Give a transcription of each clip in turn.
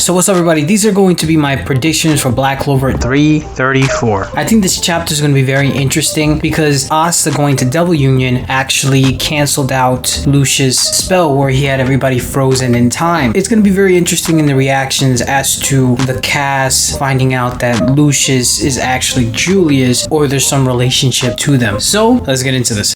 So what's up everybody, these are going to be my predictions for Black Clover 334. I think this chapter is going to be very interesting because Asta going to Devil Union actually canceled out Lucius' spell where he had everybody frozen in time. It's going to be very interesting in the reactions as to the cast finding out that Lucius is actually Julius or there's some relationship to them. So let's get into this.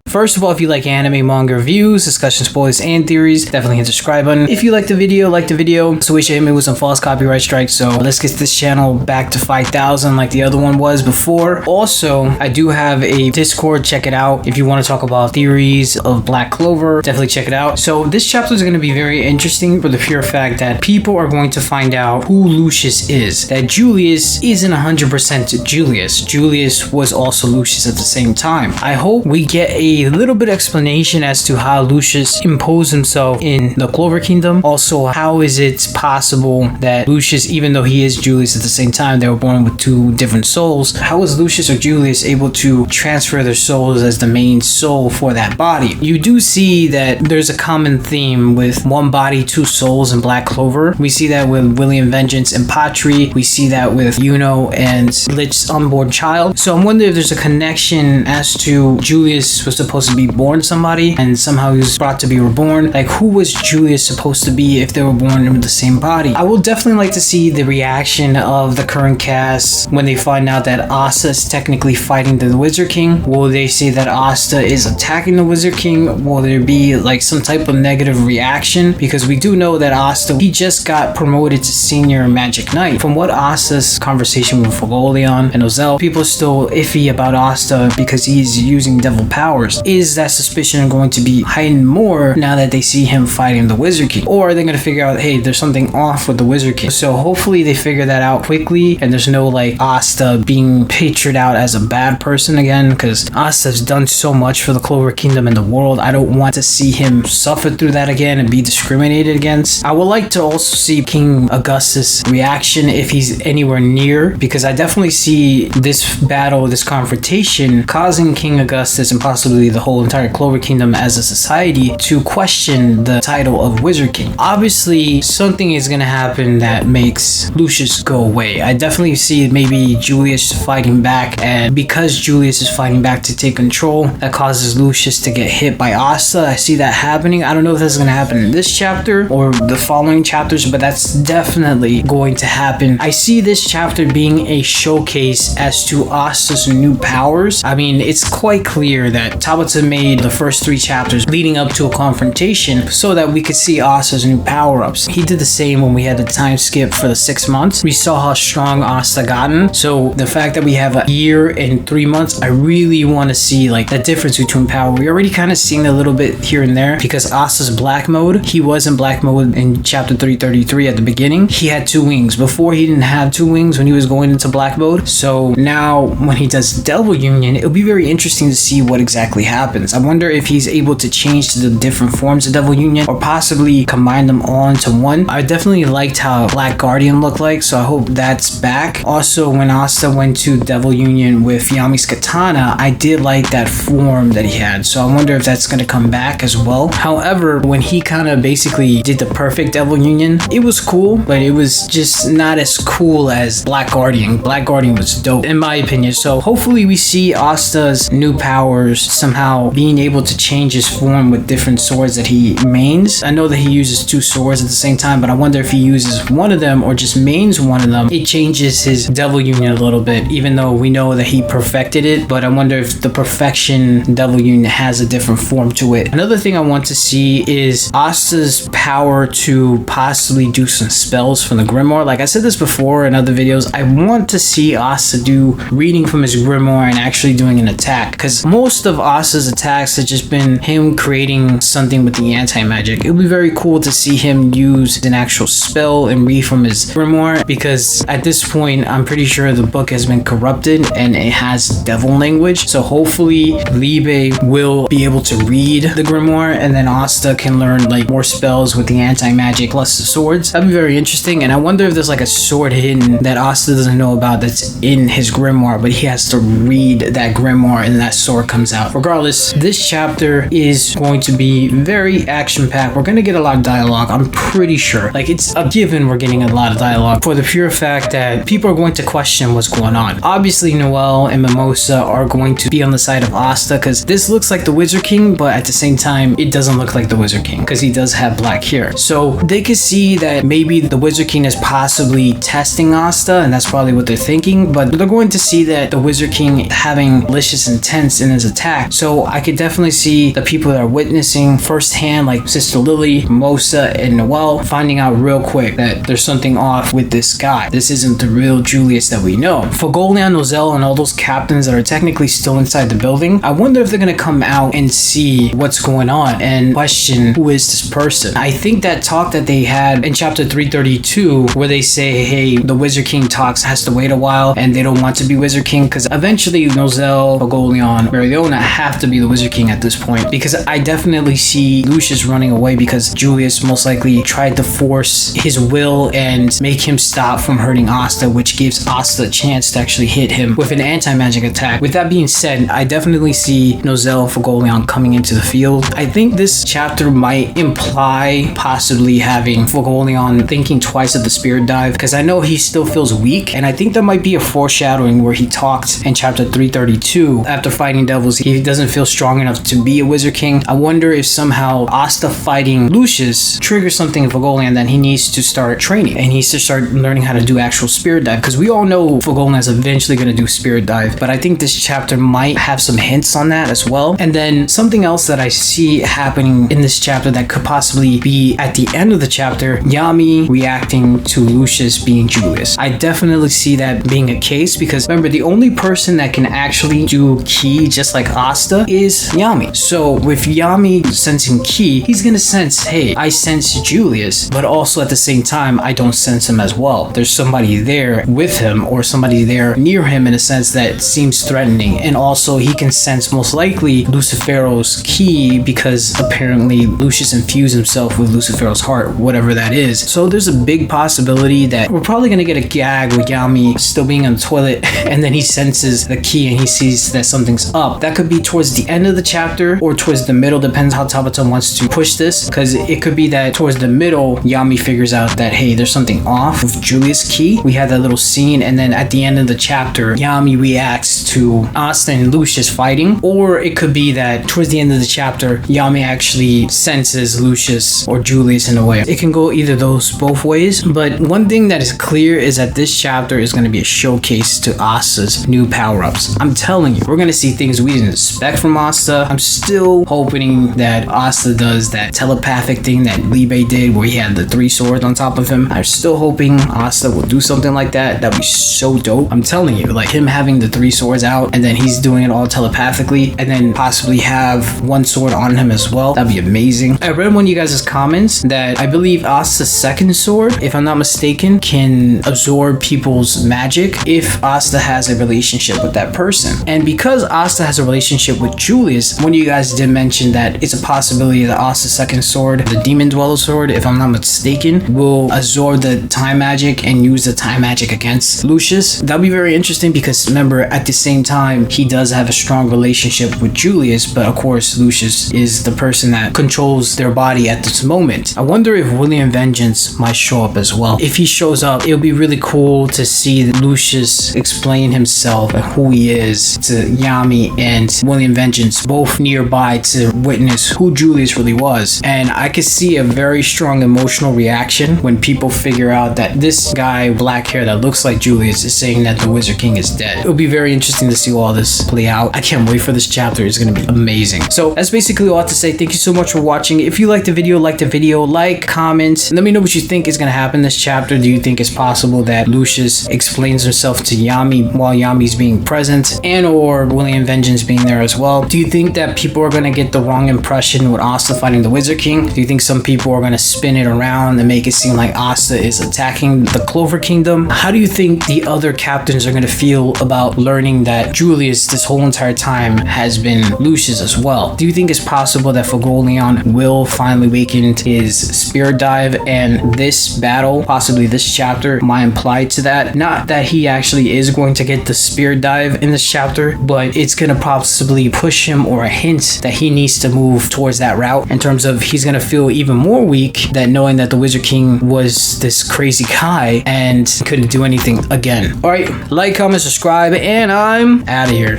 First of all, if you like anime, manga reviews, discussion, spoilers, and theories, definitely hit the subscribe button. If you like the video, So we should hit me with some false copyright strikes. So let's get this channel back to 5,000 like the other one was before. Also, I do have a Discord. Check it out. If you want to talk about theories of Black Clover, definitely check it out. So this chapter is going to be very interesting for the pure fact that people are going to find out who Lucius is. That Julius isn't 100% Julius. Julius was also Lucius at the same time. I hope we get a little bit of explanation as to how Lucius imposed himself in the Clover Kingdom. Also, how is it possible that Lucius, even though he is Julius at the same time, they were born with two different souls. How is Lucius or Julius able to transfer their souls as the main soul for that body? You do see that there's a common theme with one body, two souls in Black Clover. We see that with William Vengeance and Patry. We see that with Yuno and Lich's unborn child. So I'm wondering if there's a connection as to Julius was supposed to be born somebody and somehow he was brought to be reborn. Like, who was Julius supposed to be if they were born in the same body? I would definitely like to see the reaction of the current cast when they find out that Asta is technically fighting the Wizard King. Will they say that Asta is attacking the Wizard King? Will there be like some type of negative reaction? Because we do know that Asta, he just got promoted to Senior Magic Knight. From what Asta's conversation with Fagolion and Ozel, people are still iffy about Asta because he's using devil powers. Is that suspicion going to be heightened more now that they see him fighting the Wizard King? Or are they going to figure out, hey, there's something off with the Wizard King? So hopefully they figure that out quickly and there's no like Asta being pictured out as a bad person again, because Asta's done so much for the Clover Kingdom and the world. I don't want to see him suffer through that again and be discriminated against. I would like to also see King Augustus' reaction if he's anywhere near, because I definitely see this battle, this confrontation causing King Augustus and possibly the whole entire Clover Kingdom as a society to question the title of Wizard King. Obviously, something is going to happen that makes Lucius go away. I definitely see maybe Julius fighting back, and because Julius is fighting back to take control, that causes Lucius to get hit by Asta. I see that happening. I don't know if that's going to happen in this chapter or the following chapters, but that's definitely going to happen. I see this chapter being a showcase as to Asta's new powers. I mean, it's quite clear that 𝚲𝚘 made the first 3 chapters leading up to a confrontation so that we could see Asta's new power-ups. He did the same when we had the time skip for the 6 months. We saw how strong Asta gotten. So the fact that we have a year and 3 months, I really want to see like the difference between power. We already kind of seen a little bit here and there because Asta's black mode, he was in black mode in chapter 333 at the beginning. He had 2 wings. Before he didn't have 2 wings when he was going into black mode. So now when he does Devil Union, it'll be very interesting to see what exactly happens. I wonder if he's able to change to the different forms of Devil Union or possibly combine them all into one. I definitely liked how Black Guardian looked like, so I hope that's back. Also, when Asta went to Devil Union with Yami's katana, I did like that form that he had, so I wonder if that's going to come back as well. However, when he kind of basically did the perfect Devil Union, it was cool, but it was just not as cool as Black Guardian. Black Guardian was dope in my opinion, so hopefully we see Asta's new powers somehow being able to change his form with different swords that he mains. I know that he uses 2 swords at the same time, but I wonder if he uses one of them or just mains one of them, it changes his Devil Union a little bit, even though we know that he perfected it. But I wonder if the perfection Devil Union has a different form to it. Another thing I want to see is Asta's power to possibly do some spells from the Grimoire. Like I said this before in other videos, I want to see Asta do reading from his Grimoire and actually doing an attack, because most of Asta's attacks have just been him creating something with the anti-magic. It would be very cool to see him use an actual spell and read from his Grimoire, because at this point I'm pretty sure the book has been corrupted and it has devil language. So hopefully Liebe will be able to read the Grimoire and then Asta can learn like more spells with the anti-magic plus the swords. That'd be very interesting, and I wonder if there's like a sword hidden that Asta doesn't know about that's in his Grimoire, but he has to read that Grimoire and that sword comes out. Regardless, regardless, this chapter is going to be very action-packed. We're going to get a lot of dialogue, I'm pretty sure. Like, it's a given we're getting a lot of dialogue for the pure fact that people are going to question what's going on. Obviously, Noelle and Mimosa are going to be on the side of Asta because this looks like the Wizard King, but at the same time, it doesn't look like the Wizard King because he does have black hair. So they could see that maybe the Wizard King is possibly testing Asta, and that's probably what they're thinking, but they're going to see that the Wizard King having malicious intents in his attack. So I could definitely see the people that are witnessing firsthand, like Sister Lily, Mimosa, and Noelle, finding out real quick that there's something off with this guy. This isn't the real Julius that we know. Fogolian, Nozel, and all those captains that are technically still inside the building, I wonder if they're gonna come out and see what's going on and question who is this person. I think that talk that they had in chapter 332, where they say, hey, the Wizard King talks has to wait a while and they don't want to be Wizard King, because eventually Nozel, Fogolian, Mariona have to be the Wizard King at this point, because I definitely see Lucius running away because Julius most likely tried to force his will and make him stop from hurting Asta, which gives Asta a chance to actually hit him with an anti-magic attack. With that being said, I definitely see Nozel, Fogolian coming into the field. I think this chapter might imply possibly having Fogolian thinking twice of the spirit dive, because I know he still feels weak, and I think there might be a foreshadowing where he talked in chapter 332 after fighting devils he doesn't feel strong enough to be a Wizard King. I wonder if somehow Asta fighting Lucius triggers something in Fogolian that he needs to start training, and he needs to start learning how to do actual spirit dive, because we all know Fogolian is eventually going to do spirit dive, but I think this chapter might have some hints on that as well. And then something else that I see happening in this chapter that could possibly be at the end of the chapter, Yami reacting to Lucius being Julius. I definitely see that being a case, because remember, the only person that can actually do ki just like Asta is Yami. So with Yami sensing ki, he's gonna sense, hey, I sense Julius, but also at the same time I don't sense him as well. There's somebody there with him, or somebody there near him in a sense that seems threatening. And also he can sense most likely Lucifero's ki, because apparently Lucius infused himself with Lucifero's heart, whatever that is. So there's a big possibility that we're probably gonna get a gag with Yami still being on the toilet and then he senses the ki and he sees that something's up. That could be towards the end of the chapter or towards the middle, depends how 𝚲𝚘𝚘 wants to push this, because it could be that towards the middle Yami figures out that, hey, there's something off with Julius' ki. We had that little scene, and then at the end of the chapter Yami reacts to Asta and Lucius fighting. Or it could be that towards the end of the chapter Yami actually senses Lucius or Julius in a way. It can go either those both ways, but one thing that is clear is that this chapter is going to be a showcase to Asta's new power-ups. I'm telling you, we're going to see things we didn't expect from Asta. I'm still hoping that Asta does that telepathic thing that Libe did where he had the 3 swords on top of him. I'm still hoping Asta will do something like that. That'd be so dope. I'm telling you, like him having the 3 swords out and then he's doing it all telepathically, and then possibly have 1 sword on him as well. That'd be amazing. I read one of you guys' comments that I believe Asta's 2nd sword, if I'm not mistaken, can absorb people's magic if Asta has a relationship with that person. And because Asta has a relationship with Julius, one of you guys did mention that it's a possibility that Asta's 2nd sword, the Demon Dweller sword, if I'm not mistaken, will absorb the time magic and use the time magic against Lucius. That'd be very interesting, because remember, at the same time he does have a strong relationship with Julius, but of course Lucius is the person that controls their body at this moment. I wonder if William Vengeance might show up as well. If he shows up, it'll be really cool to see Lucius explain himself and who he is to Yami and William Vengeance, both nearby to witness who Julius really was. And I could see a very strong emotional reaction when people figure out that this guy with black hair that looks like Julius is saying that the Wizard King is dead. It'll be very interesting to see all this play out. I can't wait for this chapter. It's gonna be amazing. So that's basically all I have to say. Thank you so much for watching. If you liked the video, like, comment, let me know what you think is gonna happen this chapter. Do you think it's possible that Lucius explains himself to Yami while Yami's being present, and or William Vengeance being there as well? Do you think that people are gonna get the wrong impression with Asta fighting the Wizard King? Do you think some people are gonna spin it around and make it seem like Asta is attacking the Clover Kingdom? How do you think the other captains are gonna feel about learning that Julius this whole entire time has been Lucius as well? Do you think it's possible that Fogolian will finally awaken his spirit dive, and this battle, possibly this chapter, might imply to that? Not that he actually is going to get the spirit dive in this chapter, but it's gonna possibly actually push him or a hint that he needs to move towards that route, in terms of he's gonna feel even more weak that knowing that the Wizard King was this crazy guy and couldn't do anything again. All right, like, comment, subscribe, and I'm out of here.